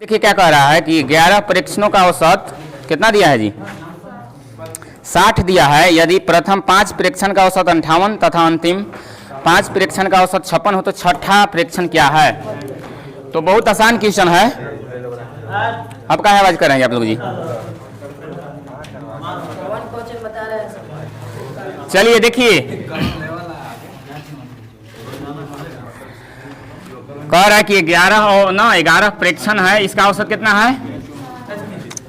देखिए क्या कह रहा है कि 11 परीक्षणों का औसत कितना दिया है जी 60 दिया है। यदि प्रथम 5 परीक्षण का औसत 58 तथा अंतिम 5 परीक्षण का औसत 56 हो तो छठा परीक्षण क्या है। तो बहुत आसान क्वेश्चन है। अब क्या आवाज कर रहे हैं आप लोग जी। चलिए देखिए कह रहा है कि 11 परीक्षण है, इसका औसत कितना है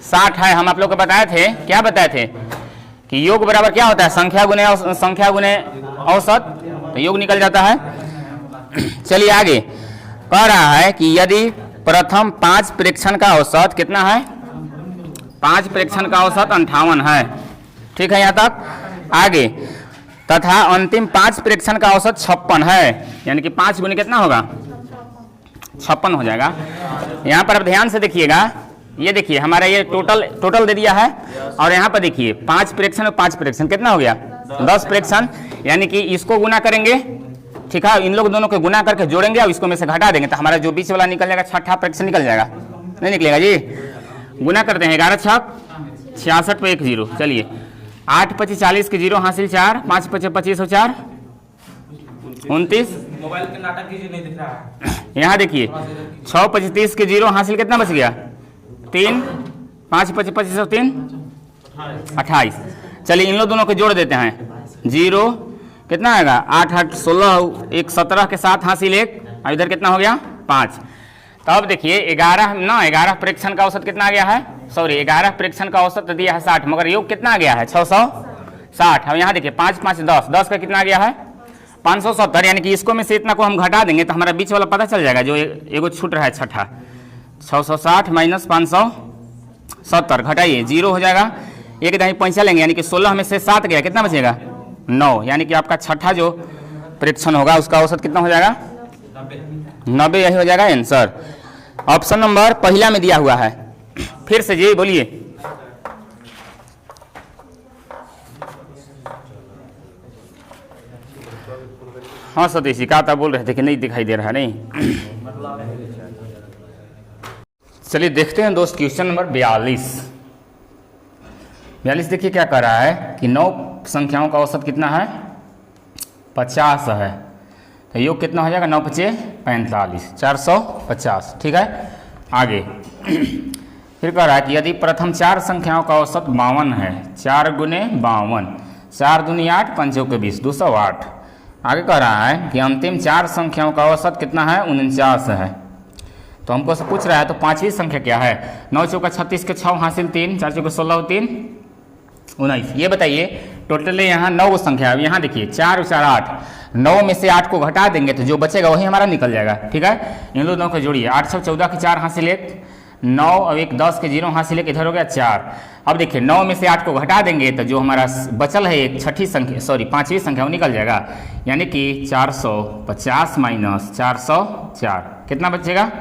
60 है। हम आप लोग को बताए थे, क्या बताए थे कि योग बराबर क्या होता है संख्या गुने औसत, तो योग निकल जाता है। चलिए आगे कह रहा है कि यदि प्रथम 5 परीक्षण का औसत कितना है 5 परीक्षण का औसत 58 है, ठीक है यहाँ तक। आगे तथा अंतिम 5 परीक्षण का औसत 56 है, यानी कि 5 गुने कितना होगा 56 हो जाएगा। यहाँ पर अब ध्यान से देखिएगा, ये देखिए हमारा ये टोटल दे दिया है और यहाँ पर देखिए 5 परीक्षण और 5 परीक्षण कितना हो गया 10 परीक्षण, यानी कि इसको गुना करेंगे, ठीक है, इन लोग दोनों को गुना करके जोड़ेंगे और इसको में से घटा देंगे तो हमारा जो बीच वाला निकल जाएगा छठा परीक्षण निकल जाएगा, नहीं निकलेगा जी। गुना करते हैं 11 छक 66 पे 1 0। चलिए 8 25 40 के 0 हासिल 4, 5 25 25 4 29। मोबाइल के नाटक कीजिए, नहीं दिख रहा है। यहाँ देखिए 6 25 30 के 0 हासिल कितना बच गया 3, 5 25 25 3 28। चलिए इन लोग दोनों को जोड़ देते हैं 0 कितना आएगा 8 8 16 1 17 के साथ हासिल 1 और इधर कितना हो गया 5। तो अब देखिए 11 परीक्षण का औसत कितना आ गया है, सॉरी 11 परीक्षण का औसत दिया है 60, मगर योग कितना आ गया है 660। अब यहाँ देखिए 5 5 10 का कितना आ गया है 570, यानी कि इसको में से इतना को हम घटा देंगे तो हमारा बीच वाला पता चल जाएगा जो एगो छूट रहा है छठा। 660 माइनस 570 घटाइए 0 हो जाएगा, एक दही पैंचा लेंगे यानी कि 16 में से 7 गया कितना बचेगा 9, यानी कि आपका छठा जो परीक्षण होगा उसका औसत कितना हो जाएगा 90। यही हो जाएगा आंसर। ऑप्शन नंबर पहला में दिया हुआ है। फिर से जी बोलिए। हाँ सतीश जी क्या था बोल रहे थे कि नहीं दिखाई दे रहा नहीं। चलिए देखते हैं दोस्त क्वेश्चन नंबर 42। देखिए क्या कर रहा है कि 9 संख्याओं का औसत कितना है 50 है, तो योग कितना हो जाएगा 9 5 45 450, ठीक है। आगे फिर कह रहा है कि यदि प्रथम 4 संख्याओं का औसत 52 है, 4 गुने 52, 4 दूनी 8 5 के 20 208। आगे कह रहा है कि अंतिम 4 संख्याओं का औसत कितना है 49 है। तो हमको से पूछ रहा है तो पांचवी संख्या क्या है 9 चौका 36 के 6 हासिल 3, 4 चौका 16 3 19। ये बताइए टोटल यहाँ 9 संख्या है। यहाँ देखिए 4 4 8, 9 में से 8 को घटा देंगे तो जो बचेगा वही हमारा निकल जाएगा, ठीक है। इन दोनों को जोड़िए 8 14 के 4 हासिल 1, 9 और 1 10 के 0 हासिल 1, इधर हो गया 4। अब देखिए 9 में से 8 को घटा देंगे तो जो हमारा बचल है एक छठी संख्या सॉरी पांचवी संख्या वो निकल जाएगा, यानी कि 450 माइनस 404 कितना बचेगा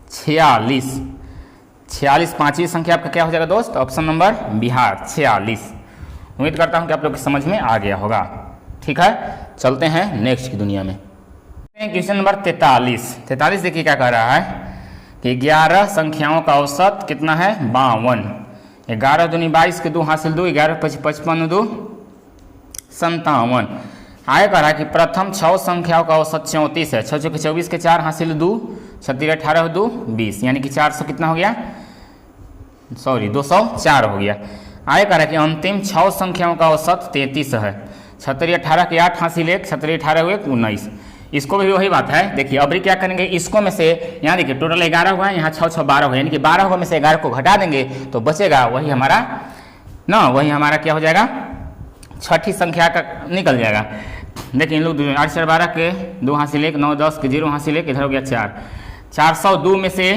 46। पांचवी संख्या आपका क्या हो जाएगा दोस्त, ऑप्शन नंबर बिहार 46। उम्मीद करता हूं कि आप लोग की समझ में आ गया होगा, ठीक है। चलते हैं नेक्स्ट की दुनिया में। क्वेश्चन नंबर 43 देखिए क्या कह रहा है कि 11 संख्याओं का औसत कितना है 52, 11 दूनी 22 के 2 हासिल 2, 11 25 55 2 57। आगे कह रहा है कि प्रथम 6 संख्याओं का औसत 34 है, 6 चौके 24 के 4 हासिल 2, 36 18 2 20, यानी कि 400 कितना हो गया सॉरी 204 हो गया। आगे कह रहा है कि अंतिम 6 संख्याओं का औसत 33 है, 36 18 के 8 हासिल 1, 36 18 हुए 19। इसको भी वही बात है, देखिए अभी क्या करेंगे इसको में से यहाँ देखिए टोटल 11 हुआ है, यहाँ 6 6 12 हुआ, यानी कि 12 हुआ में से 11 को घटा देंगे तो बचेगा वही हमारा वही हमारा क्या हो जाएगा छठी संख्या का निकल जाएगा। देखिए इन लोग 8 4 12 के 2 हासिल 1, 9 10 के 0 हासिल 1, इधर हो गया 4। 402 में से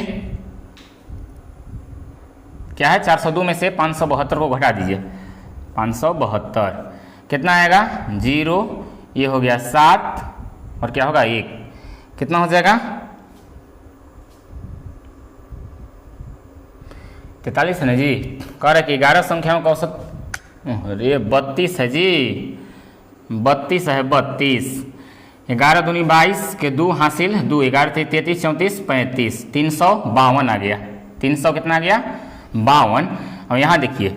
क्या है 402 में से 572 को घटा दीजिए, 572 कितना आएगा 0, ये हो गया 7 और क्या होगा 1, कितना हो जाएगा 43 है ना जी। कह रहे कि 11 संख्याओं का औसत अरे 32 है जी, 32 है 32। 11 दूनी 22 के 2 हासिल 2, 11 33 34 35, 352 आ गया। 300 कितना आ गया 52। और यहाँ देखिए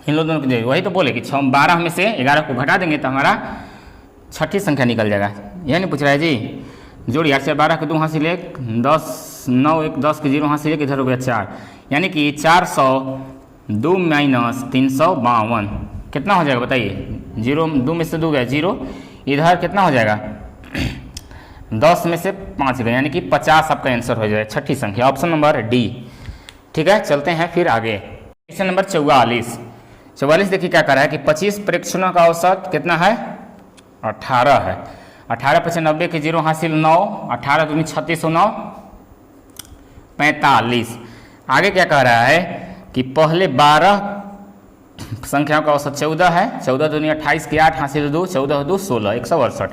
इन लोगों दोनों वही तो बोले कि 12 में से 11 को घटा देंगे तो हमारा छठी संख्या निकल जाएगा। यह नहीं पूछ रहा है जी। जोड़िए 8 से 12 के 2 हासिल 1, 10 9 1 10 के 0 हासिल 1, इधर हो गया 4, यानी कि 402 माइनस 352 कितना हो जाएगा बताइए। 0 2 में से 2 गया 0, इधर कितना हो जाएगा 10 में से 5 गया, यानी कि 50 आपका आंसर हो जाएगा छठी संख्या, ऑप्शन नंबर डी। ठीक है, चलते हैं फिर आगे। क्वेश्चन नंबर 44 देखिए क्या कर रहा है कि 25 परीक्षणों का औसत कितना है 18 है। 18 × 90 के 0 हासिल 9, 18 दूनी 36 9 45। आगे क्या कह रहा है कि पहले 12 संख्याओं का औसत 14 है, 14 दूनी 28 के 8 हासिल 2, 14 2 16 168।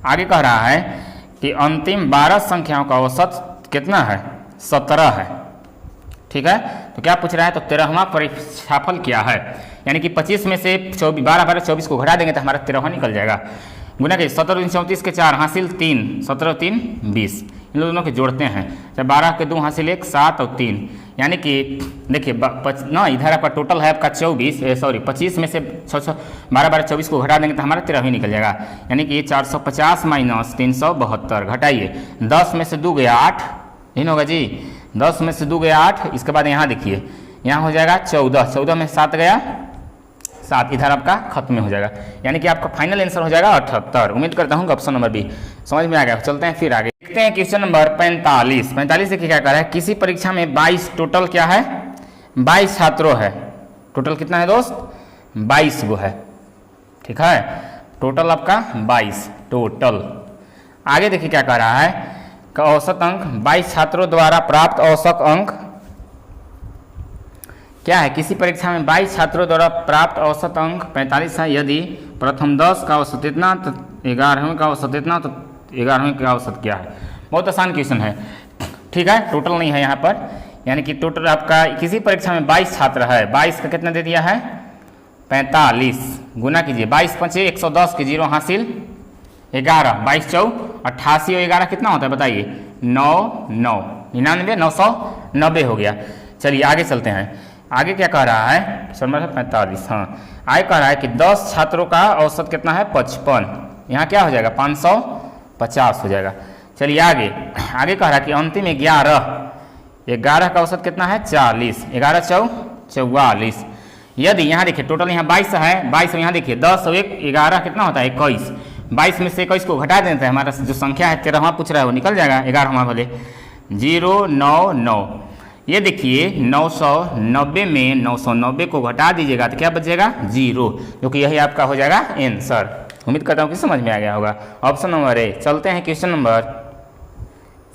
आगे कह रहा है कि अंतिम 12 संख्याओं का औसत कितना है 17 है। ठीक है, तो क्या पूछ रहा है तो 13वां परीक्षाफल क्या है, यानी कि 25 में से 12 12 24 को घटा देंगे तो हमारा 13वां निकल जाएगा। गुना के 17 34 के 4 हासिल 3, 17 3 20, इन दोनों के जोड़ते हैं। जब 12 के 2 हासिल 1 7 और 3, यानी कि देखिए ना इधर आपका टोटल है आपका 25 में से 12 12 24 को घटा देंगे तो हमारा 13 ही निकल जाएगा, यानी कि 450 माइनस 372 घटाइए। 10 में से 2 गया 8, नहीं होगा जी। 10 में से 2 गया 8, इसके बाद यहाँ देखिए यहाँ हो जाएगा 14, 14 में 7 गया 7, इधर आपका खत्म हो जाएगा, यानी कि आपका फाइनल आंसर हो जाएगा 78। उम्मीद करता हूँ कि ऑप्शन नंबर बी समझ में आ गया। चलते हैं फिर आगे देखते हैं क्वेश्चन नंबर 45 देखिए क्या कर रहा है। किसी परीक्षा में 22 टोटल क्या है 22 छात्रों है। टोटल कितना है दोस्त 22 गो है। ठीक है, टोटल आपका 22 टोटल। आगे देखिए क्या कर रहा है का औसत अंक 22 छात्रों द्वारा प्राप्त औसत अंक क्या है। किसी परीक्षा में 22 छात्रों द्वारा प्राप्त औसत अंक 45 है। यदि प्रथम 10 का औसत इतना तो 11वें का औसत इतना तो 11वें का औसत क्या है। बहुत आसान क्वेश्चन है। ठीक है, टोटल नहीं है यहाँ पर, यानी कि टोटल आपका किसी परीक्षा में 22 छात्र है, 22 का कितना दे दिया है 45, गुना कीजिए 22 5 110 के 0 हासिल 11, 22 4 88 और 11 कितना होता है बताइए 9 9 99 990 हो गया। चलिए आगे चलते हैं। आगे क्या कह रहा है 45। हाँ, आगे कह रहा है कि 10 छात्रों का औसत कितना है 55, यहाँ क्या हो जाएगा 550 हो जाएगा। चलिए आगे कह रहा है कि अंतिम 11 का औसत कितना है 40, 11 4 44। यदि यहाँ देखिए टोटल यहाँ 22 है, 22 यहाँ देखिए 10 और 1 11 कितना होता है 21, 22 में से 21 को घटा देते हैं, हमारा जो संख्या है 13वां पूछ रहा है वो निकल जाएगा 11वां भले 099। ये देखिए 990 में 990 को घटा दीजिएगा तो क्या बचेगा 0, जो कि यही आपका हो जाएगा आंसर। उम्मीद करता हूँ कि समझ में आ गया होगा। Option number A. चलते हैं क्वेश्चन नंबर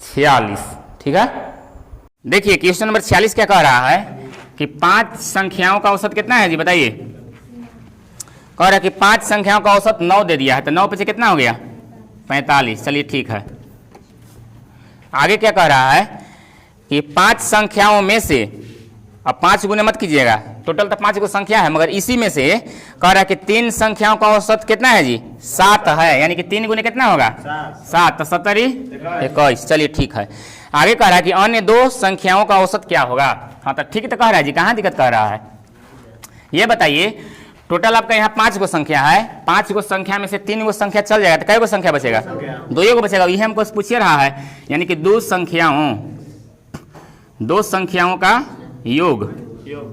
46। ठीक है, देखिए क्वेश्चन नंबर 46 क्या कह रहा है कि 5 संख्याओं का औसत कितना है जी बताइए। कह रहा है कि 5 संख्याओं का औसत 9 दे दिया है, तो 9 पे से कितना हो गया 45। चलिए ठीक है। आगे क्या कह रहा है कि 5 संख्याओं में से, अब 5 गुने मत कीजिएगा, टोटल तो 5 को संख्या है, मगर इसी में से कह रहा है कि 3 संख्याओं का औसत कितना है जी 7 है, यानी कि 3 गुने कितना होगा 7, तो 70 21। चलिए ठीक है। आगे कह रहा है कि अन्य 2 संख्याओं का औसत क्या होगा। हाँ तो ठीक तो कह रहा है जी, कहाँ दिक्कत कह रहा है ये बताइए। टोटल आपका यहाँ 5 गो संख्या है, 5 गो संख्या में से 3 गो संख्या चल जाएगा तो कै गो संख्या बचेगा 2 गो बचेगा। ये हमको पूछिए रहा है, यानी कि 2 संख्याओं का योग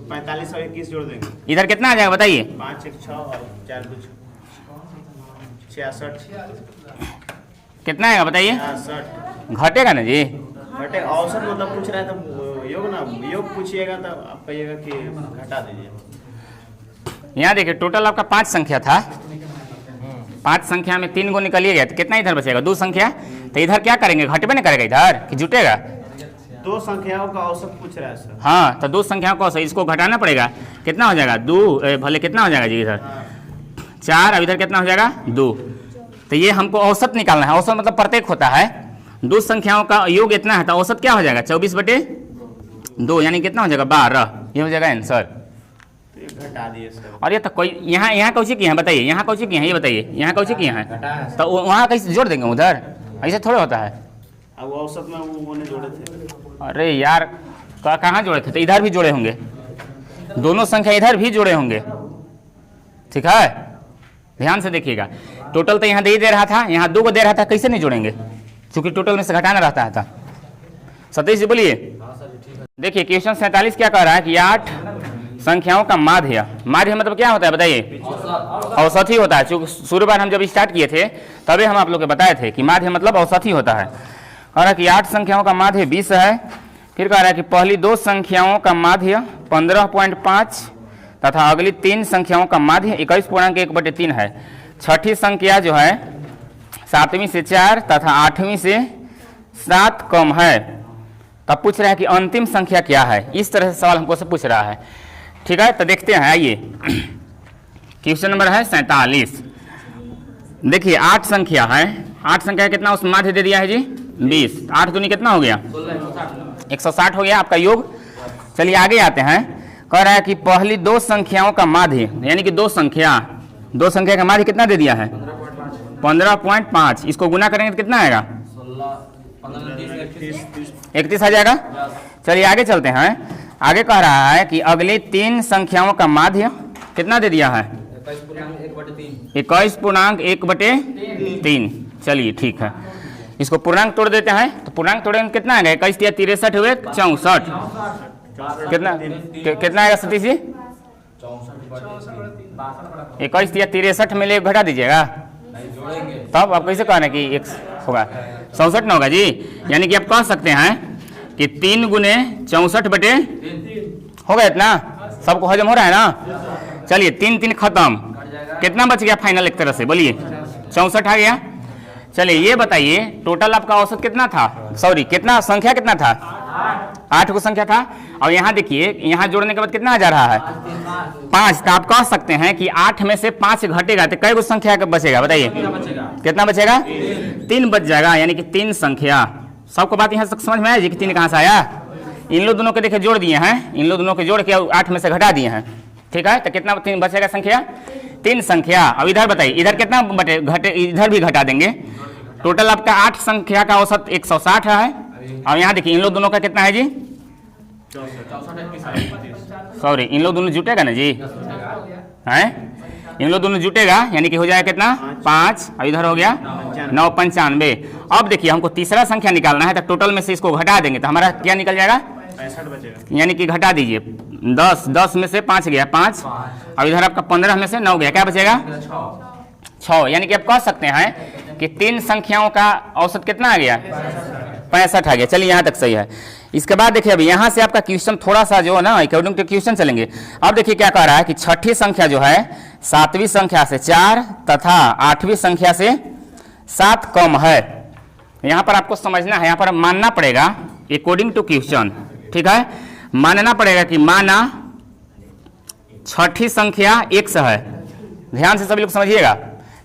45 और 21 जोड़ देंगे, इधर कितना आ जाएगा बताइए 5 1 6 और 4 2 66 कितना आएगा बताइए 66 घटेगा ना जी। बटे औसत मतलब पूछ रहा है तो योग ना, योग पूछिएगा तो आप कहिएगा कि घटा दीजिए। यहाँ देखिए टोटल आपका 5 संख्या था, 5 संख्या में 3 गो निकलिएगा तो कितना इधर बचेगा 2 संख्या, तो इधर क्या करेंगे घटबे नहीं करेगा इधर कि जुटेगा। 2 संख्याओं का औसत पूछ रहा है सर। हाँ तो 2 संख्याओं का औसत इसको घटाना पड़ेगा, कितना हो जाएगा 2 भले कितना हो जाएगा जी इधर 4, अब इधर कितना हो जाएगा 2। तो ये हमको औसत निकालना है। औसत मतलब प्रत्येक होता है, 2 संख्याओं का योग इतना है तो औसत क्या हो जाएगा 24/2, यानी कितना हो जाएगा 12, ये हो जाएगा आंसर। तो घटा दिए सब। और ये तो कोई यहाँ कौची की है बताइए, यहाँ कौची की है ये बताइए, यहाँ कौची की है तो वहाँ कैसे जोड़ देंगे उधर, ऐसे थोड़ा होता है। अब वो औसत में उन्होंने जोड़े थे। अरे यार कहाँ जोड़े थे, तो इधर भी जोड़े होंगे, दोनों संख्या इधर भी जोड़े होंगे, ठीक है ध्यान से देखिएगा। टोटल तो यहाँ दे ही दे रहा था, यहाँ 2 को दे रहा था, कैसे नहीं जोड़ेंगे क्योंकि टोटल में से घटाना रहता था। सतीश जी बोलिए। देखिए क्वेश्चन 47 क्या कह रहा है कि 8 संख्याओं का माध्य, माध्य मतलब क्या होता है बताइए, औसत ही होता है। चूंकि शुरू बार हम जब स्टार्ट किए थे तभी हम आप लोग को बताए थे कि माध्य मतलब औसत ही होता है। कह रहा है कि 8 संख्याओं का माध्य 20 है। फिर कह रहा है कि पहली 2 संख्याओं का माध्य 15.5 तथा अगली 3 संख्याओं का माध्य 21.1/3 है। छठी संख्या जो है 7वीं से 4 तथा 8वीं से 7 कम है। तब पूछ रहा है कि अंतिम संख्या क्या है, इस तरह से सवाल हमको से पूछ रहा है, ठीक है। तो देखते हैं, आइए क्वेश्चन नंबर है 47। देखिए 8 संख्या है, 8 संख्या कितना उस माध्य दे दिया है जी 20, 8 दूनी कितना हो गया 160 हो गया आपका योग। चलिए आगे आते हैं। कह रहा है कि पहली 2 संख्याओं का माध्य, यानी कि 2 संख्या का माध्य कितना दे दिया है 15.5, इसको गुना करेंगे तो कितना आएगा 31 आ जाएगा। चलिए आगे चलते हैं। आगे कह रहा है कि अगली 3 संख्याओं का माध्य कितना दे दिया है 21.1/3। चलिए ठीक है, इसको पूर्णांक तोड़ देते हैं। तो पूर्णांक तोड़ेंगे कितना आएगा, 21 या 63 हुए 64, कितना आएगा सतीश जी 21 या 63 में ले घटा दीजिएगा, तब आप कैसे कह रहे हैं कि 1 होगा 64 ना होगा जी। यानी कि आप कह सकते हैं कि 3 गुने 64/, हो गया इतना, सबको हजम हो रहा है ना। चलिए 3 3 खत्म, कितना बच गया फाइनल एक तरह से बोलिए 64 आ गया। चलिए ये बताइए टोटल आपका औसत कितना था, सॉरी कितना संख्या कितना था 8 को संख्या था। और यहाँ देखिए यहाँ जोड़ने के बाद कितना आ जा रहा है 5। तो आप कह सकते हैं कि 8 में से 5 घटेगा तो कई गो संख्या बचेगा बताइए, कितना बचेगा 3 बच जाएगा, यानी कि 3 संख्या। सबको बात यहाँ तक समझ में आया जी कि 3 कहाँ से आया। इन लोग दोनों के देखिए जोड़ दिए हैं, इन लोग दोनों के जोड़ के 8 में से घटा दिए हैं, ठीक है। तो कितना 3 बचेगा संख्या 3 संख्या। अब इधर बताइए इधर कितना बटे घटे, इधर भी घटा देंगे। टोटल आपका 8 संख्या का औसत 160 है। और यहाँ देखिए इन लोग दोनों का कितना है जी, सॉरी इन लोग दोनों जुटेगा ना जी, हैं इन लोग दोनों जुटेगा, यानी कि हो जाएगा कितना 5, और इधर हो गया 9 95। अब देखिए हमको तीसरा संख्या निकालना है, तो टोटल में से इसको घटा देंगे तो हमारा क्या निकल जाएगा 65 बचेगा, यानी कि घटा दीजिए 10 में से 5 गया 5, और इधर आपका 15 में से 9 गया, क्या बचेगा 6। यानी कि आप कह सकते हैं कि 3 संख्याओं का औसत कितना आ गया 65 आ गया। चलिए यहाँ तक सही है। इसके बाद देखिए अभी यहाँ से आपका क्वेश्चन थोड़ा सा जो है ना अकॉर्डिंग टू क्वेश्चन चलेंगे। अब देखिए क्या कह रहा है कि छठी संख्या जो है 7वीं संख्या से 4 तथा 8वीं संख्या से 7 कम है। यहाँ पर आपको समझना है, यहाँ पर मानना पड़ेगा अकॉर्डिंग टू क्वेश्चन, ठीक है। मानना पड़ेगा कि माना छठी संख्या x है, ध्यान से सभी लोग समझिएगा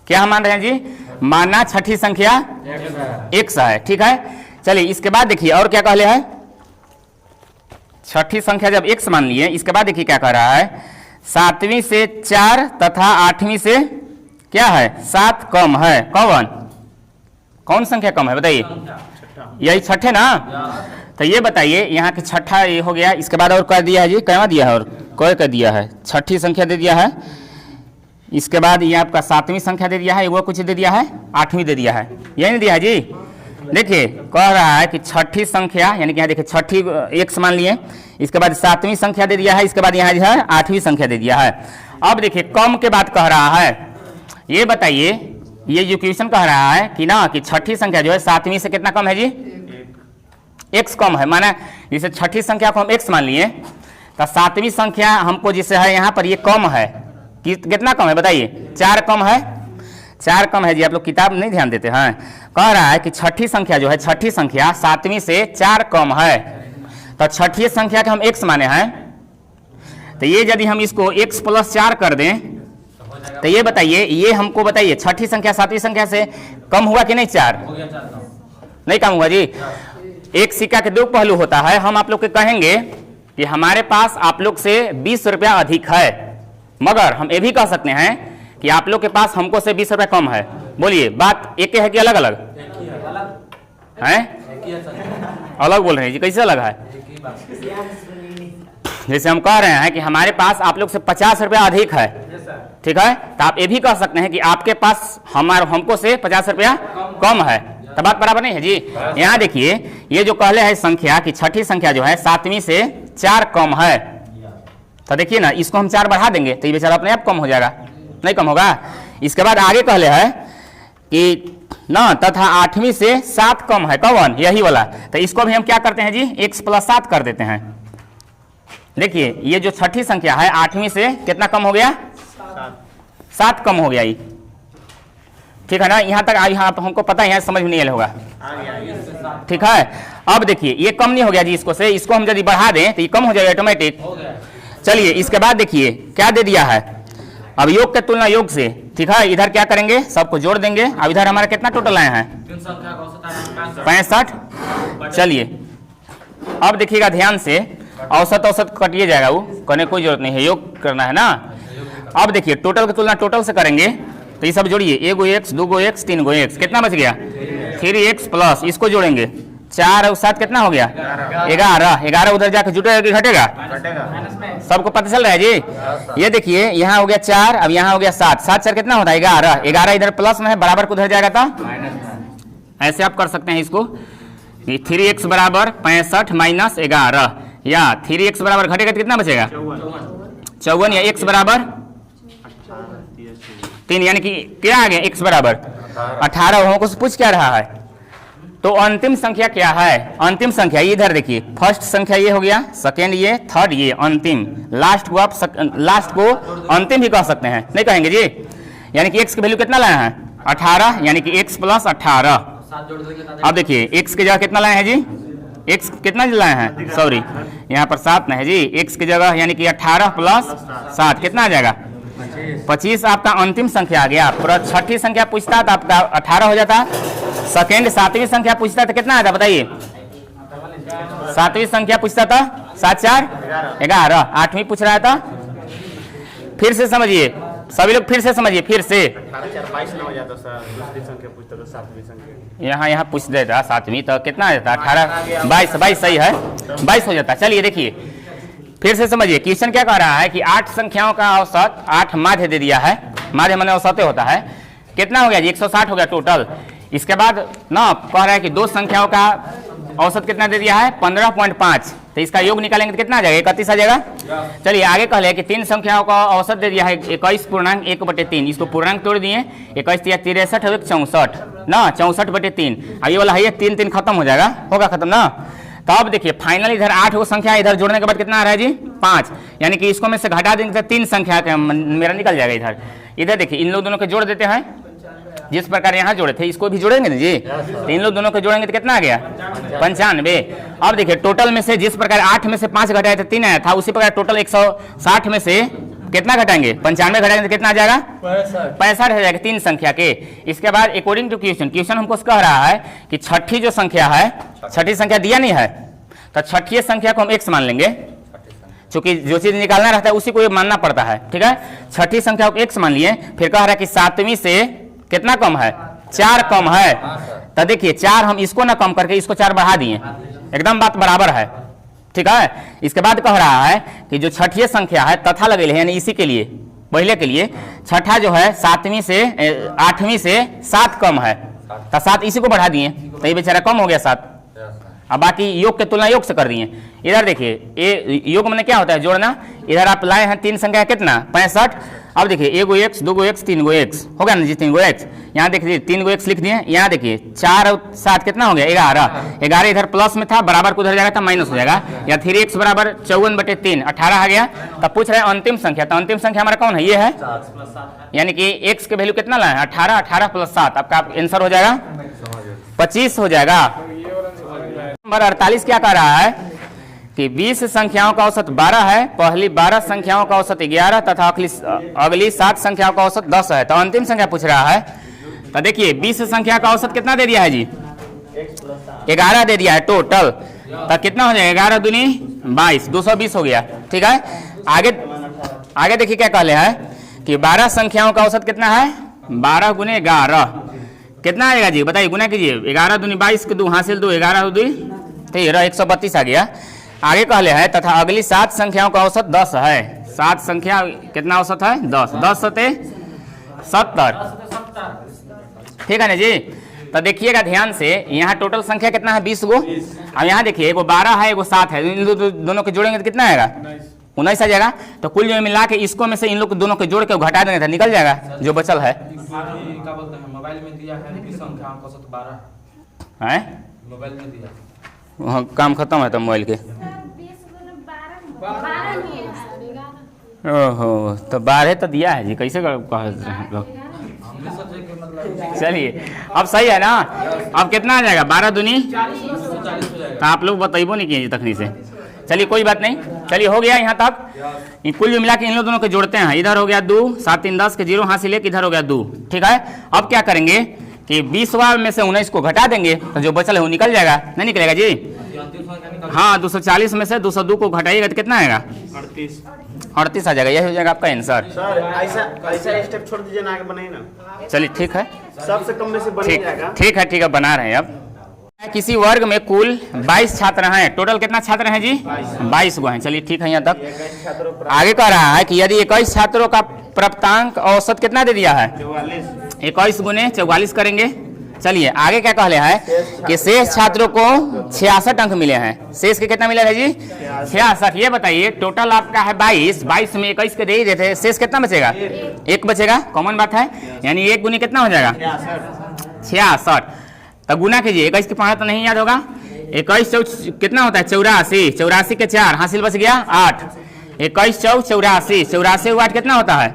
क्या हम मान रहे हैं जी, माना छठी संख्या x है, ठीक है। चलिए इसके बाद देखिए और क्या कहले है, छठी संख्या जब x मान लिए, इसके बाद देखिए क्या कह रहा है 7वीं से 4 तथा 8वीं से क्या है 7 कम है। कौन संख्या कम है बताइए, यही छठे ना। तो ये बताइए यहाँ के छठा ये हो गया, इसके बाद और क्या दिया है जी, क्या दिया है और कौन कर दिया है, छठी संख्या दे दिया है। इसके बाद ये आपका 7वीं संख्या दे दिया है, वो कुछ दे दिया है, 8वीं दे दिया है, यही नहीं दिया है जी। देखिए कह रहा है कि छठी संख्या, यानी कि यहाँ देखिए छठी x मान लिए, इसके बाद 7वीं संख्या दे दिया है, इसके बाद यहाँ जो है 8वीं संख्या दे दिया है। अब देखिए कम के बाद कह रहा है, ये बताइए ये जो क्वेश्चन कह रहा है कि ना कि छठी संख्या जो है 7वीं से कितना कम है जी, x कम है। माना जैसे छठी संख्या को हम x मान लिए, तो 7वीं संख्या हमको जिसे है यहाँ पर ये कम है, कितना कम है बताइए 4 कम है, 4 कम है जी। आप लोग किताब नहीं ध्यान देते हैं। कह रहा है कि छठी संख्या जो है, छठी संख्या 7वीं से 4 कम है। तो छठी संख्या के हम x माने हैं, तो ये यदि हम इसको x + 4 कर दें तो ये बताइए, ये हमको बताइए छठी संख्या 7वीं संख्या से कम हुआ कि नहीं 4, नहीं कम हुआ जी। एक सिक्का के 2 पहलू होता है। हम आप लोग के कहेंगे कि हमारे पास आप लोग से 20 रुपया अधिक है, मगर हम ये भी कह सकते हैं कि आप लोग के पास हमको से 20 रुपए कम है। बोलिए, बात एक है कि अलग अलग है? अलग बोल रहे हैं जी, कैसे अलग है? जैसे हम कह रहे हैं कि हमारे पास आप लोग से 50 रुपया अधिक है, ठीक है, तो आप ये भी कह सकते हैं कि आपके पास हमको से 50 रुपया कम है। तो बात बराबर नहीं है जी। यहाँ देखिए, ये जो कहले है संख्या की छठी संख्या जो है 7वीं से 4 कम है, तो देखिए ना, इसको हम 4 बढ़ा देंगे तो ये बेचारा अपने आप कम हो जाएगा, नहीं कम होगा। इसके बाद आगे कहले है कि ना तथा 8वीं से 7 कम है, कौन? यही वाला। तो इसको भी हम क्या करते हैं जी, x + 7 कर देते हैं। देखिए, ये जो छठी संख्या है 8वीं से कितना कम हो गया? 7 कम हो गया ये, ठीक है ना। यहाँ तक यहाँ हमको पता है, यहाँ समझ में नहीं आया होगा, ठीक है। अब देखिए, ये कम नहीं हो गया जी इसको से, इसको हम यदि बढ़ा दें तो ये कम हो जाएगा ऑटोमेटिक। चलिए, इसके बाद देखिए क्या दे दिया है, अब योग के तुलना योग से, ठीक है। इधर क्या करेंगे, सबको जोड़ देंगे। अब इधर हमारा कितना टोटल आए हैं? 65। चलिए, अब देखिएगा ध्यान से, औसत औसत कटिए जाएगा, वो करने कोई जरूरत नहीं है, योग करना है ना। अब देखिए, टोटल की तुलना टोटल से करेंगे तो ये सब जोड़िए, 1 x 2 x 3 x, कितना बच गया? 3x प्लस इसको जोड़ेंगे 4 और 7 कितना हो गया? 11। 11 उधर जाकर जुटेगा कि घटेगा? सबको पता चल रहा है जी। ये देखिए, यहाँ हो गया 4, अब यहाँ हो गया 7, 7 4 कितना होता है? 11। 11 इधर प्लस में है, बराबर को उधर जाएगा था। ऐसे आप कर सकते हैं इसको, 3x बराबर 65 माइनस 11, या 3x बराबर घटेगा तो कितना बचेगा? 54, या x बराबर 3, यानी कि क्या आ गया? x बराबर 18। हमको से पूछ क्या रहा है, तो अंतिम संख्या क्या है? अंतिम संख्या इधर देखिए, फर्स्ट संख्या ये हो गया, सेकेंड ये, थर्ड ये, अंतिम। लास्ट को आप लास्ट को अंतिम भी कह सकते हैं, नहीं कहेंगे जी। यानी कि x की वैल्यू कितना लाए हैं? 18, यानी कि x + 18। अब देखिए, x की जगह कितना लाए हैं जी? x कितना लाए हैं? सॉरी, यहाँ पर 7 नहीं है जी, x की जगह यानी कि 18 + 7 कितना आ जाएगा? 25 आपका अंतिम संख्या आ गया। पूरा छठी संख्या पूछता तो आपका 18 हो जाता। सेकेंड 7वीं संख्या पूछता तो कितना आता बताइए? 7वीं संख्या पूछता था 7 4 11। 8वीं पूछ रहा था, फिर से समझिए सभी लोग, फिर से समझिए, फिर से 22 ना हो जाता सर, दूसरी संख्या पूछता तो 7वीं संख्या, यहाँ पूछ देता 7वीं तो कितना आ जाता? 18 22 सही है, 22 हो जाता। चलिए देखिए, फिर से समझिए, क्वेश्चन क्या कह रहा है कि 8 संख्याओं का औसत 8 माध्य दे दिया है, माध्य माने औसत होता है, कितना हो गया जी? 160 हो गया टोटल। इसके बाद ना कह रहा है कि 2 संख्याओं का औसत कितना दे दिया है? 15.5, तो इसका योग निकालेंगे तो कितना आ जाएगा? 31 आ जाएगा। चलिए आगे कह ले कि 3 संख्याओं का औसत दे दिया है 21.1/3, इसको पूर्णांक तोड़ दिए, 21 या 63 और 64 ना, 64/3। अब ये वाला है 3 3 खत्म हो जाएगा, होगा खत्म ना। तो अब देखिए, फाइनल इधर 8 वो संख्या इधर जोड़ने के बाद कितना आ रहा है जी? 5, यानी कि इसको में से घटा देंगे तो 3 संख्या का मेरा निकल जाएगा इधर। इधर देखिए, इन लोग दोनों के जोड़ देते हैं, जिस प्रकार यहाँ जोड़े थे इसको भी जोड़ेंगे ना जी, तो इन लोग दोनों को जोड़ेंगे तो कितना आ गया? 95। अब देखिए, टोटल में से जिस प्रकार 8 में से 5 घटाया था 3 आया था, उसी प्रकार टोटल 160 में से कितना घटाएंगे? 95 घटाएंगे तो कितना आ जाएगा? 65 हो जाएगा 3 संख्या के। इसके बाद अकॉर्डिंग टू क्वेश्चन हमको कह रहा है कि छठी जो संख्या है, छठी संख्या दिया नहीं है, तो छठी संख्या को हम x मान लेंगे, क्योंकि जो चीज निकालना रहता है उसी को ये मानना पड़ता है, ठीक है। छठी संख्या को x मान लिए, फिर कह रहा है कि 7वीं से कितना कम है? 4 कम है। तो देखिए, 4 हम इसको ना कम करके इसको 4 बढ़ा दिए, एकदम बात बराबर है, ठीक है। इसके बाद कह रहा है कि जो छठी संख्या है तथा लगे है, यानी इसी के लिए, पहले के लिए, छठा जो है 7वीं से 8वीं से 7 कम है, तो 7 इसी को बढ़ा दिए, तो ये बेचारा कम हो गया 7। अब बाकी योग के तुलना योग से कर दिए। इधर देखिए, ये योग में क्या होता है? जोड़ना। इधर आप लाए हैं 3 संख्या कितना? 65। अब देखिए, 1 x 2 x 3 x होगा ना जी, 3 x। यहाँ देखिए 3 x लिख दिए। यहाँ देखिए 4 और 7 कितना हो गया? 11। 11 इधर प्लस में था, बराबर को उधर जाएगा तो माइनस हो जाएगा। या 3x बराबर 54/3, 18 आ गया। तब पूछ रहे हैं अंतिम संख्या, तो अंतिम संख्या हमारा कौन है? ये है, यानी कि x के वैल्यू कितना लाए? 18। 18 + 7 आपका आंसर हो जाएगा 25 हो जाएगा। नंबर 48 क्या कह रहा है कि 20 संख्याओं का औसत 12 है, पहली 12 संख्याओं का औसत 11 तथा अगली 7 संख्याओं का औसत 10 है। तो अंतिम संख्या पूछ रहा है। तो देखिए, 20 संख्या का औसत कितना दे दिया है जी? 11 दे दिया है टोटल। तो कितना हो जाएगा? 11 दूनी 22, 220 हो गया, ठीक है। आगे आगे देखिए क्या कहले है कि 12 संख्याओं का औसत कितना है 12 गुने 11 कितना आएगा जी बताइए गुना कीजिए 11 दूनी 22 के 2 हासिल 2 11 2 13 132 आ गया। आगे कहले है तथा अगली 7 संख्याओं का औसत 10 है। 7 संख्या कितना औसत है 10 10 सते 70 ठीक है ना जी। तो देखिएगा ध्यान से यहाँ टोटल संख्या कितना है 20 गो। अब यहाँ देखिए एगो 12 है एगो 7 है इन दोनों के जोड़ेंगे तो कितना आएगा 19 आ जाएगा। तो कुल जो मिला के इसको में से इन लोग दोनों के जोड़ के घटा देंगे तो निकल जाएगा जो बचल है। क्या बोलते हैं मोबाइल में दिया है 20 संख्या का औसत 12 हैं मोबाइल में दिया वहाँ काम खत्म है तो मोबाइल के ओहो तो 12 तो दिया है जी कैसे हमने सोचे कि मतलब चलिए अब सही है ना। अब कितना आ जाएगा 12 दूनी 40 हो जाएगा। तो आप लोग बताइबो नहीं किए तकनी से। चलिए कोई बात नहीं चलिए हो गया यहाँ तक। कुल जो मिला के इन लोग दोनों के जोड़ते हैं इधर हो गया 2 7 3 10 के 0 हासिल 1 इधर हो गया 2 ठीक है। अब क्या करेंगे कि 20वां में से 19 को घटा देंगे तो जो बचल है वो निकल जाएगा नहीं निकलेगा जी। हाँ 240 में से 202 को घटाइएगा तो कितना आएगा 38 आ जाएगा। यही हो जाएगा आपका आंसर। सर ऐसा स्टेप छोड़ दीजिए ना आगे बनाइए ना। चलिए ठीक है सबसे कम में से बन जाएगा। ठीक है बना रहे हैं। अब किसी वर्ग में कुल 22 छात्र हैं टोटल कितना छात्र हैं जी 22 गो हैं। चलिए ठीक है यहाँ तक। आगे कह रहा है कि यदि 21 छात्रों का प्राप्तांक औसत कितना दे दिया है 21 गुने 44 करेंगे। चलिए आगे क्या कहले है कि शेष छात्रों को 66 अंक मिले हैं। शेष के कितना मिले है जी 66। ये बताइए टोटल आपका है 22 में 21 के दे ही देते शेष कितना बचेगा 1 बचेगा कॉमन बात है यानी 1 गुने कितना हो जाएगा 66। तो गुना कीजिए 21 के 5 तो नहीं याद होगा 21 कितना होता है 84 84 के 4 हासिल बच गया 8 21 84 84 8 कितना होता है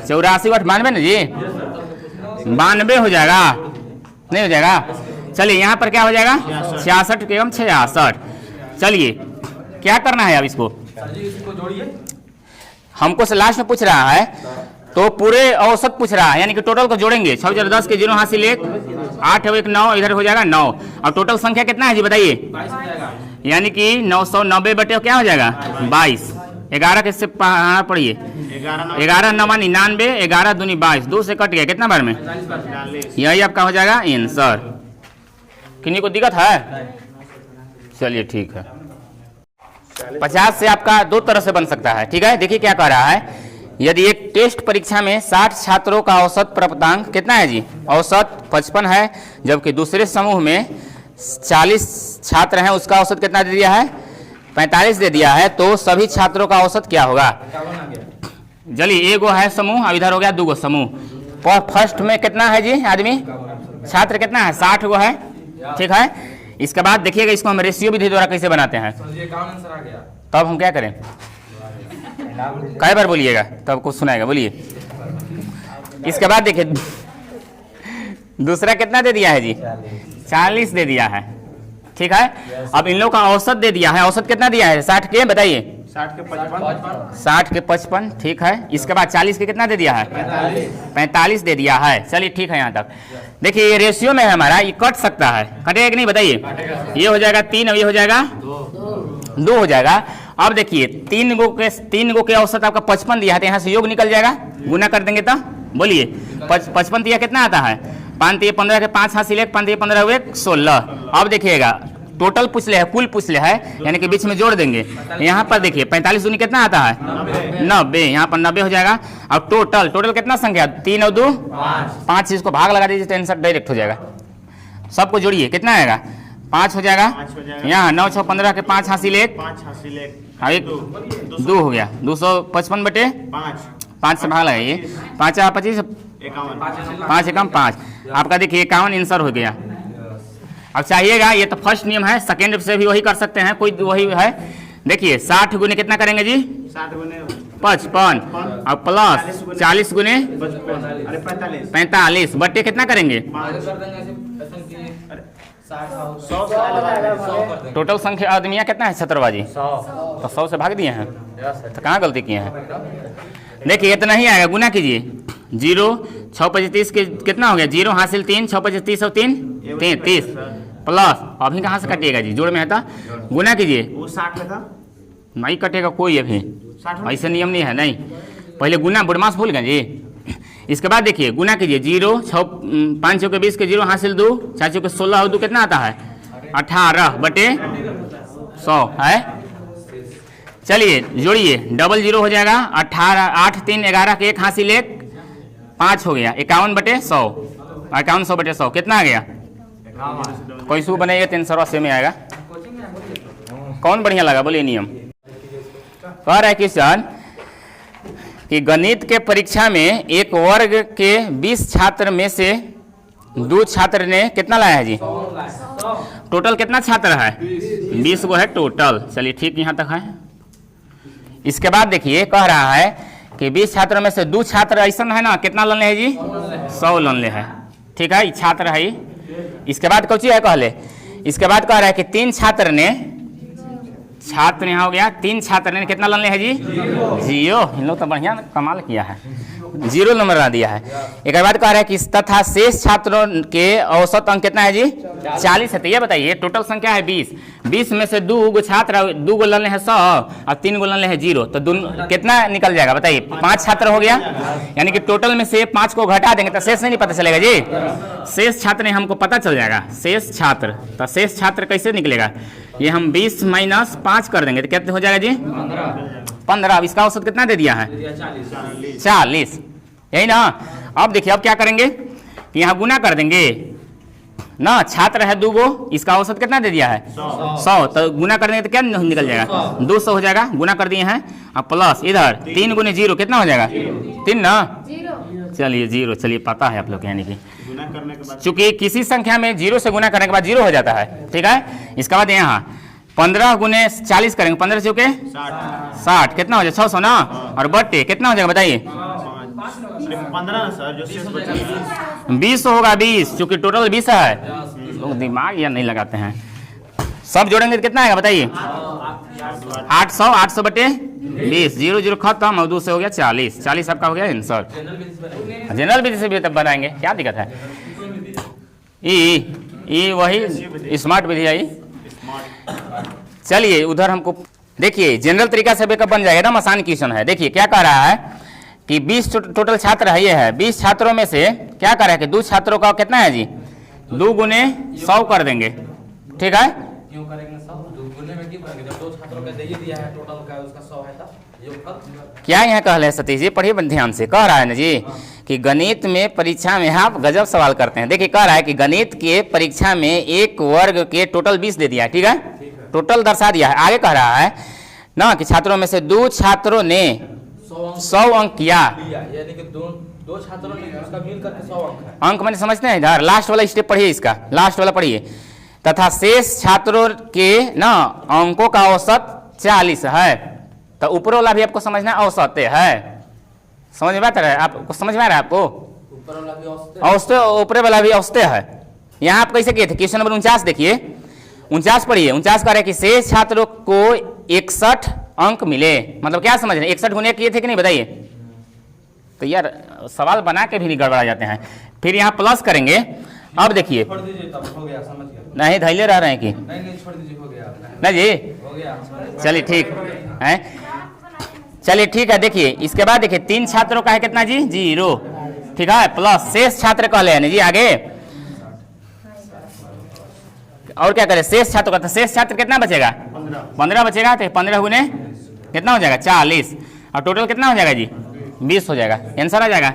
84 8 92 ना जी 92 हो जाएगा नहीं हो जाएगा। चलिए यहाँ पर क्या हो जाएगा 66 के 66। चलिए क्या करना है अब इसको इसको जोड़िए। हमको से लास्ट में पूछ रहा है तो पूरे औसत पूछ रहा है यानी कि टोटल को जोड़ेंगे 6 10 के 0 हासिल 1 8 1 9 इधर हो जाएगा 9। और टोटल संख्या कितना है जी बताइए 22 हो जाएगा यानी कि 990 बटे क्या हो जाएगा 22 11 के इससे पढ़ाना पड़िए 11 9 99 11 दूनी 22 2 से कट गया कितना बार में यही आपका हो जाएगा आंसर। किन्हीं को दिक्कत है चलिए ठीक है। 50 से आपका 2 तरह से बन सकता है ठीक है। देखिए क्या कह रहा है यदि एक टेस्ट परीक्षा में 60 छात्रों का औसत प्राप्तांक कितना है जी औसत 55 है जबकि दूसरे समूह में 40 छात्र हैं उसका औसत कितना दे दिया है 45 दे दिया है तो सभी छात्रों का औसत क्या होगा। चलिए एगो है समूह अब इधर हो गया 2 गो समूह। फर्स्ट में कितना है जी आदमी छात्र कितना है 60 गो है ठीक है। इसके बाद देखिएगा इसको हम रेशियो विधि द्वारा कैसे बनाते हैं तब हम क्या करें कई बार बोलिएगा तब कुछ सुनाएगा बोलिए। इसके बाद देखिए दूसरा कितना दे दिया है जी 40 दे दिया है ठीक है। अब इन लोग का औसत दे दिया है औसत कितना दिया है 60 के बताइए 60 के 55 ठीक है। इसके बाद 40 के कितना दे दिया है 45 दे दिया है। चलिए ठीक है यहाँ तक। देखिए ये रेशियो में है हमारा ये कट सकता है कटेगा कि नहीं बताइए। ये हो जाएगा 3 और ये हो जाएगा 2 हो जाएगा। अब देखिए 3 गो के औसत आपका 55 दिया है तो यहाँ से योग निकल जाएगा गुना कर देंगे तो बोलिए 55 दिया कितना आता है 5 15 के 5 हासिल 1 5 15 हुए 16। अब देखिएगा टोटल पूछ ले है कुल पूछ ले है यानी कि बीच में जोड़ देंगे। यहाँ पर देखिए 45 दूनी कितना आता है 90 यहाँ पर 90 हो जाएगा। अब टोटल कितना संख्या 3 और 2 5 इसको भाग लगा दीजिए तो आंसर डायरेक्ट हो जाएगा। सबको जोड़िए कितना आएगा 5 हो जाएगा। यहाँ 9 6 15 के 5 हासिल 1 2 हो गया 255 बटे 5 से भाग लगाइए 5 25 5 एकम 5 आपका देखिए 51 आंसर हो गया। अब चाहिएगा ये तो फर्स्ट नियम है सेकेंड से भी वही कर सकते हैं कोई वही है। देखिए 60 गुने कितना करेंगे जी 55 और प्लस 40 गुने 45 बट्टे कितना करेंगे टोटल संख्या आदमिया कितना है छत्रबाजी 100 तो 100 से भाग दिए हैं तो कहाँ गलती किए हैं। देखिए इतना ही आएगा गुना कीजिए 0 6 25 के कितना हो गया 0 हासिल 3 6 25 और 3 30 प्लस अभी कहाँ से कटिएगा जी जोड़ में है था गुना कीजिए नहीं कटेगा कोई अभी, 60 ऐसे नियम नहीं है, नहीं। पहले गुना बुढ़मास भूल गए जी। इसके बाद देखिए गुना कीजिए, 0 6 5 चौके 20 के 0 हासिल 2 4 चौके 16 और 2 कितना आता है 18 बटे 100 है। चलिए जोड़िए, डबल 0 हो जाएगा, 18 8 3 11 के 1 हासिल 1 5 हो गया, 51 बटे 100, 5100 बटे 100 कितना आ गया। कोई सू बनेगा 380 में आएगा। कौन बढ़िया लगा बोलिए नियम। कह रहा है क्वेश्चन कि गणित के परीक्षा में एक वर्ग के 20 छात्र में से 2 छात्र ने कितना लाया है जी, टोटल कितना छात्र है 20 गो है टोटल। चलिए ठीक यहाँ तक है। इसके बाद देखिए कह रहा है कि 20 छात्रों में से 2 छात्र ऐसा है ना, कितना लनले है जी 100 लनले है, ठीक है छात्र है। इसके बाद कौची है कहले, इसके बाद कह रहा है कि 3 छात्र ने, छात्र यहाँ हो गया, 3 छात्र ने कितना लनले है जी 0। इन लोग तो बढ़िया कमाल किया है, 0 नंबर ला दिया है। एक बाद कह रहा है कि तथा शेष छात्रों के औसत अंक कितना है जी 40 है। तो ये बताइए टोटल संख्या है 20, 20 में से 2 गो छात्र, 2 गो लनले है 100 और 3 गो लनले है 0, तो कितना निकल जाएगा बताइए, 5 छात्र हो गया। यानी कि टोटल में से 5 को घटा देंगे तो शेष नहीं पता चलेगा जी, शेष छात्र नहीं हमको पता चल जाएगा शेष छात्र। तो शेष छात्र कैसे निकलेगा, ये हम 20 माइनस 5 कर देंगे तो कितने हो जाएगा जी 15। अब इसका औसत कितना दे दिया है 40, यही ना। अब देखिए अब क्या करेंगे कि यहाँ गुना कर देंगे ना, छात्र है 2 गो, इसका औसत कितना दे दिया है 100, तो गुना कर देंगे तो क्या निकल जाएगा 200 हो जाएगा, गुना कर दिए हैं। अब प्लस इधर 3 गुने 0 कितना हो जाएगा 3 ना, चलिए 0, चलिए पता है आप लोग, यानी कि गुना करने के बाद चूंकि किसी संख्या में 0 से गुना करने के बाद 0 हो जाता है, ठीक है। इसके बाद यहाँ 15 गुने 40 करेंगे, 15 चौके 60 कितना हो जाएगा 600 ना, और बट्टे कितना हो जाएगा बताइए 15 सर, जो शेष बचा 20 होगा 20, चूंकि टोटल 20 है। लोग दिमाग या नहीं लगाते हैं, सब जोड़ेंगे तो कितना आएगा बताइए 800 बटे 20, 0 0 खत्म और 2 से हो गया 40, 40 आपका हो गया आंसर। जनरल विधि से भी तब बनाएंगे, क्या दिक्कत है। ई वही स्मार्ट विधि आई। चलिए उधर हमको देखिए जनरल तरीका से बेकअप बन जाएगा, एकदम आसान क्वेश्चन है। देखिए क्या कह रहा है कि 20 टोटल छात्र है, ये है 20 छात्रों में से क्या कर रहा है कि 2 छात्रों का कितना है जी 2 गुने 100 कर देंगे, ठीक है। क्यों करेंगे 100 गुने में क्यों करेंगे, जब 2 छात्रों का दे दिया है टोटल का उसका 100 है तब क्या यहाँ कह रहे हैं सतीश जी, पढ़िए ध्यान से। कह रहा है ना जी कि गणित में परीक्षा में आप गजब सवाल करते हैं। देखिए कह रहा है कि गणित के परीक्षा में एक वर्ग के टोटल 20 दे दिया है, ठीक है, टोटल दर्शा दिया है। आगे कह रहा है ना कि छात्रों में से 2 छात्रों ने 100 अंक किया, यानी कि 2 छात्रों ने उसका मिल करके 100 अंक है। अंक मैंने समझते हैं, इधर लास्ट वाला स्टेप पढ़िए, इसका लास्ट वाला पढ़िए। तथा शेष छात्रों के ना अंकों का औसत 40 है, तो ऊपर वाला भी आपको समझना औसत है, समझ में आता है आपको, समझ में आ रहा है आपको, ऊपर वाला भी औसत, ऊपर वाला भी औसत है। यहाँ आप कैसे किए थे, क्वेश्चन नंबर 49 देखिए, 49 पढ़िए। 49 कह रहे हैं कि शेष छात्रों को 61 अंक मिले, मतलब क्या समझ रहे हैं 61 गुने किए थे कि नहीं बताइए। तो यार सवाल बना के भी नहीं गड़बड़ा जाते हैं। फिर यहाँ प्लस करेंगे। अब देखिए छोड़ दीजिए, तब हो गया, समझ गया। नहीं धैर्य रह रहे हैं कि नहीं छोड़ दीजिए, हो गया ना जी, हो गया। चलिए ठीक है, चलिए ठीक है। देखिए इसके बाद देखिए 3 छात्रों का है कितना जी 0, ठीक है, प्लस शेष छात्र कहले हैं जी आगे। और क्या करें शेष छात्र का, तो शेष छात्र कितना बचेगा 15 बचेगा, तो 15 गुने कितना हो जाएगा 40, और टोटल कितना हो जाएगा जी 20 हो जाएगा, आंसर आ जाएगा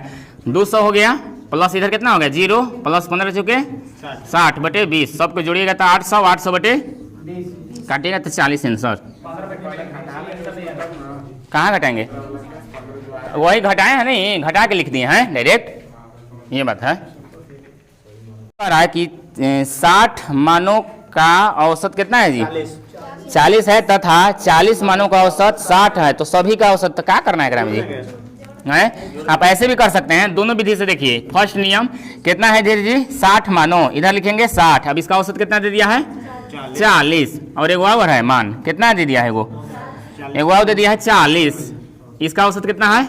200 हो गया। प्लस इधर कितना हो गया 0 प्लस 15 चुके 60 बटे 20, सबको जोड़िएगा तो 800, 800 बटे काटिएगा तो 40 आंसर। कहाँ घटाएंगे, वही घटाए हैं, नहीं घटा के लिख दिए हैं डायरेक्ट, ये बात है। रहा है कि 60 मानों का औसत कितना है जी 40 है, तथा 40 मानों का औसत 60 है, तो सभी का औसत तो क्या करना है ग्राम जी है। आप ऐसे भी कर सकते हैं, दोनों विधि से। देखिए फर्स्ट नियम कितना है धीरे जी 60 मानों, इधर लिखेंगे 60, अब इसका औसत कितना दे दिया है 40, और एक और है मान कितना दे दिया है वो, एक और दे दिया है 40, इसका औसत कितना है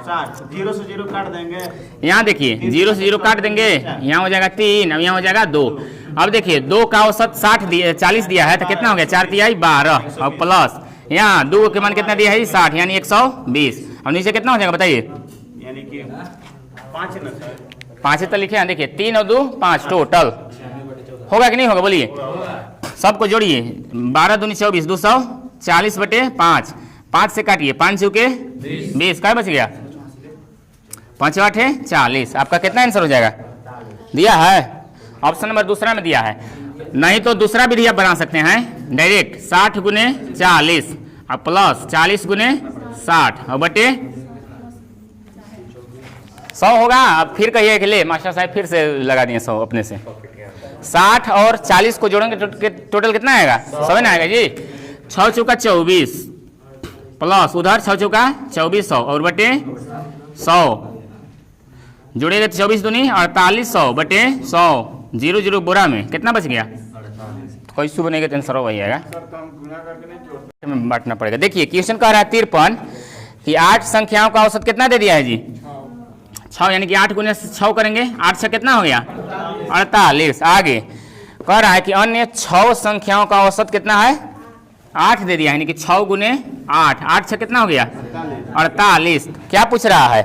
0 से 0 काट देंगे। यहाँ देखिए 0 से 0 काट देंगे, यहाँ हो जाएगा 3, अब यहाँ हो जाएगा 2। अब देखिए 2 का औसत 40 दिया है, तो कितना हो गया 4 तिहाई 12, और प्लस यहाँ 2 के मान कितना दिया है 60 यानी 120। और नीचे कितना हो जाएगा बताइए? यानी कि 5 ना सर, 5 तो लिखे हैं, देखिए 3 और 2 5 टोटल होगा कि नहीं होगा बोलिए? सबको जोड़िए, 12 दूनी 24, 240/5, 5 से काटिए, 5 चौके 20, क्या बच गया? 5 8 40। आपका कितना आंसर हो जाएगा? दिया है ऑप्शन नंबर दूसरा में दिया है। नहीं तो दूसरा विधि आप बना सकते हैं डायरेक्ट 60 गुने 40 और प्लस 40 गुने 60 और बटे 100 होगा। अब फिर कहिए कि ले मास्टर साहब फिर से लगा दिए 100 अपने से। 60 और 40 को जोड़ेंगे टोटल कितना आएगा? 100 ना आएगा जी। 6 चौका 24 प्लस उधर 6 चौका 2400 और बटे 100 जोड़ेगा तो 24 दूनी 4800 बटे 100 0 0 बोरा में कितना बच गया? कैसे बनेगा तो आंसर वही आएगा, बांटना पड़ेगा। देखिए क्वेश्चन कह रहा है 53 कि 8 संख्याओं का औसत कितना दे दिया है जी? 6 यानी कि 8 गुने 6 करेंगे, 8 से कितना हो गया? 48। आगे कह रहा है कि अन्य 6 संख्याओं का औसत कितना है? 8 दे दिया है, यानी कि 6 गुने 8, 8 से कितना हो गया? 48। क्या पूछ रहा है?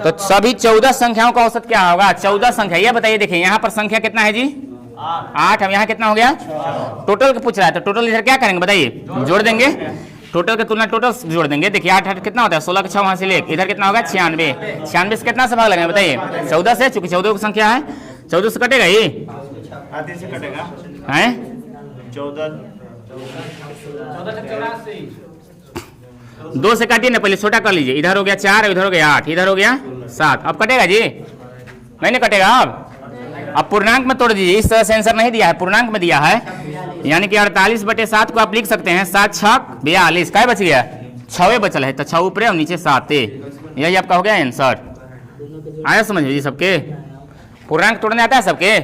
तो सभी 14 संख्याओं का औसत क्या होगा? 14 संख्या, ये बताइए। देखिए यहाँ पर संख्या कितना है जी? 8। अब यहाँ कितना हो गया? टोटल का पूछ रहा है, तो टोटल इधर क्या करेंगे बताइए? जोड़ देंगे, टोटल के तुलना टोटल जोड़ देंगे। देखिए 8 8 कितना होता है? 16 के 6 वहां से ले, इधर कितना होगा? 96। 96 से कितना से भाग लगेगा बताइए? 14 से, चूंकि 14 की संख्या है 14 से कटेगा ये आधे से कटेगा है 14 2 से काटिए ना, पहले छोटा कर लीजिए। इधर हो गया 4, इधर हो गया 8, इधर हो गया 7। अब कटेगा जी? नहीं ना कटेगा। अब पूर्णांक में तोड़ दीजिए। इस तरह से आंसर नहीं दिया है, पूर्णांक में दिया है, यानी कि 48/7 को आप लिख सकते हैं 7 6 42। क्या बच गया? 6 बचल है, तो 6 ऊपर और नीचे 7। यही आपका हो गया आंसर। आया समझ जी सबके? पूर्णांक तोड़ने आता है सबके?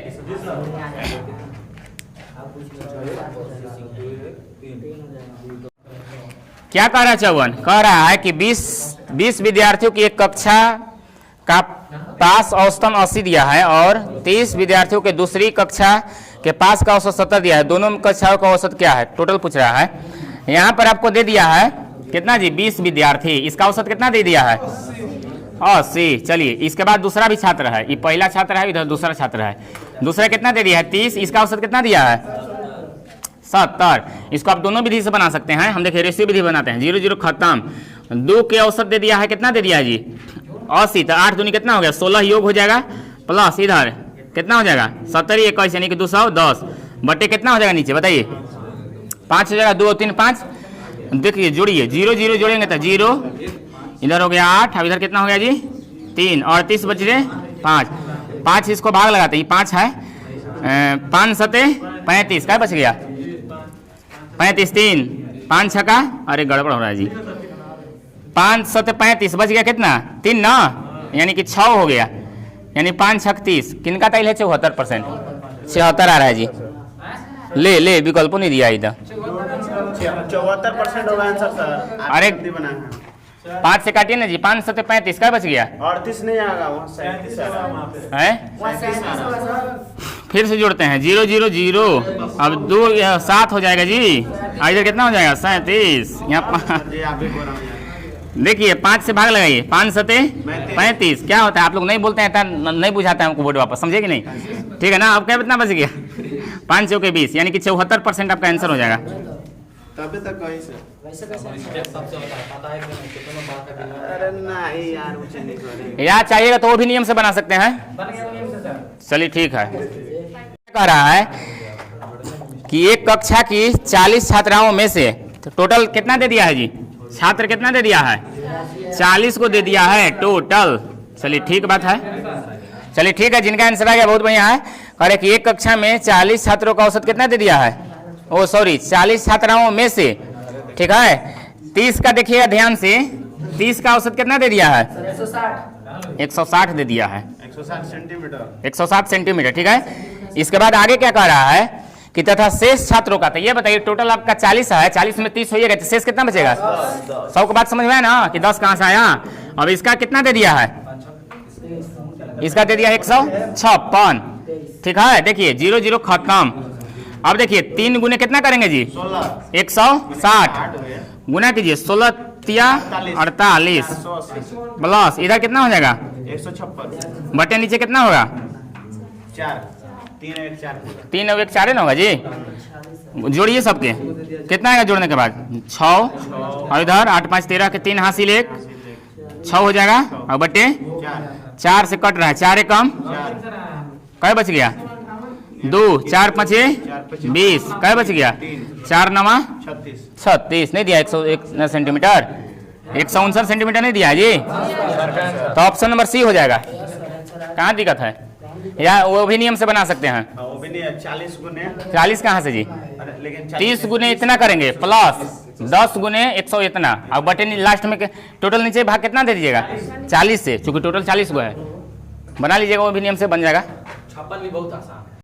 क्या कह रहा है 54? कह रहा है कि 20 विद्यार्थियों की एक कक्षा का पास औसतन 80 दिया है और 30 विद्यार्थियों के दूसरी कक्षा के पास का औसत 70 दिया है। दोनों कक्षाओं का औसत क्या है? टोटल पूछ रहा है। यहाँ पर आपको दे दिया है कितना जी? 20 विद्यार्थी, इसका औसत कितना दे दिया है? 80। चलिए इसके बाद दूसरा भी छात्र है, ये पहला छात्र है, इधर दूसरा छात्र है। दूसरा कितना दे दिया है? 30, इसका औसत कितना दिया है? 70। इसको आप दोनों विधि से बना सकते हैं। हम देखिए रेशियो विधि बनाते हैं। 0 0 खत्म। 2 के औसत दे दिया है, कितना दे दिया है जी? 80। तो 8 दूनी कितना हो गया? 16 योग हो जाएगा, प्लस इधर कितना हो जाएगा? 70 21 यानी कि 210 बटे कितना हो जाएगा नीचे बताइए? 5 हो जाएगा। 2 3 5। देखिए जोड़िए, 0 0 जोड़ेंगे तो 0, इधर हो गया 8, अब इधर कितना हो गया जी? 3 और 30 बच रहे 5। 5 इसको भाग लगाते हैं, 5 है 5 7 35। क्या बच गया? 35 3 5 6 का, अरे गड़बड़ हो रहा है जी। 5 7 35 बच गया कितना? 3 ना, यानी कि 6 हो गया, यानी 5 6 30। किनका तैल है? 74%। 76 आ रहा है जी। ले विकल्प नहीं दिया इधर। 74% होगा आंसर सर। अरे बना है 5 से काटिए ना जी। 5 7 35 क्या बच गया? 38 नहीं आएगा, वहाँ 37 है। फिर से जोड़ते हैं 0 0 0। अब 2 7 हो जाएगा जी। इधर कितना हो जाएगा? 37। यहाँ देखिए 5 से भाग लगाइए, 5 7 35। क्या होता है? आप लोग नहीं बोलते हैं, नहीं बुझाता है हमको बोर्ड वापस, समझे कि नहीं? ठीक है ना? अब क्या कितना बच गया? 5 चौके 20 यानी कि 74% आपका आंसर हो जाएगा। तभी तक कहीं से सबसे होता है पता है कि नहीं कितनों बात है बिना अरे नहीं यार, मुझे नहीं करेंगे। याद चाहिएगा तो वो भी नियम से बना सकते हैं। बन गया नियम से सर। चलिए ठीक है। कह रहा है कि एक कक्षा की 40 छात्राओं में से टोटल कितना दे दिया है जी? छात्र कितना दे दिया है? 40 को दे दिया है टोटल। चलिए ठीक बात है। चलिए ठीक है, जिनका आंसर आ गया बहुत बढ़िया है। कह रहे कि एक कक्षा में 40 छात्रों का औसत कितना दे दिया है? ओ सॉरी 40 छात्राओं में से, ठीक है। 30 का देखिएगा ध्यान से, 30 का औसत कितना दे दिया है? 160 दे दिया है। 160 सेंटीमीटर। 160 सेंटीमीटर, ठीक है। इसके बाद आगे क्या कह रहा है कि तथा शेष छात्रों का, तो ये बताइए टोटल आपका 40 है, 40 में 30 होइएगा तो शेष कितना बचेगा? 100 को बात समझ में है ना कि 10 कहाँ से आया? अब इसका कितना दे दिया है? इसका दे दिया 156, ठीक है। देखिए 0 0 खत्म। अब देखिए 3 गुने कितना करेंगे जी? 160 गुना कीजिए 16 तिया 48 180 प्लस इधर कितना हो जाएगा 156 बटे नीचे कितना होगा 4 3 1 4 3 और 1 4 ना होगा जी। जोड़िए सबके कितना आएगा जोड़ने के बाद 6 और इधर 8 5 13 के 3 हासिल 1 6 हो जाएगा और बटे 4 से कट रहा है 4 कम 4 कै बच गया 2 4 5 20 कै बच गया 4 9 36 36 नहीं दिया 101 सेंटीमीटर 159 सेंटीमीटर नहीं दिया है जी। तो ऑप्शन नंबर सी हो जाएगा। कहाँ दिक्कत है या वो भी नियम से बना सकते हैं। वो भी नहीं 40 गुने 40 कहाँ से जी अरे लेकिन 30 गुने इतना करेंगे प्लस 10 गुने 100 इतना और बटे लास्ट में टोटल नीचे भाग कितना दे दीजिएगा 40 से, चूंकि टोटल 40 गो है बना लीजिएगा वो भी नियम से बन जाएगा। 56 भी बहुत आसान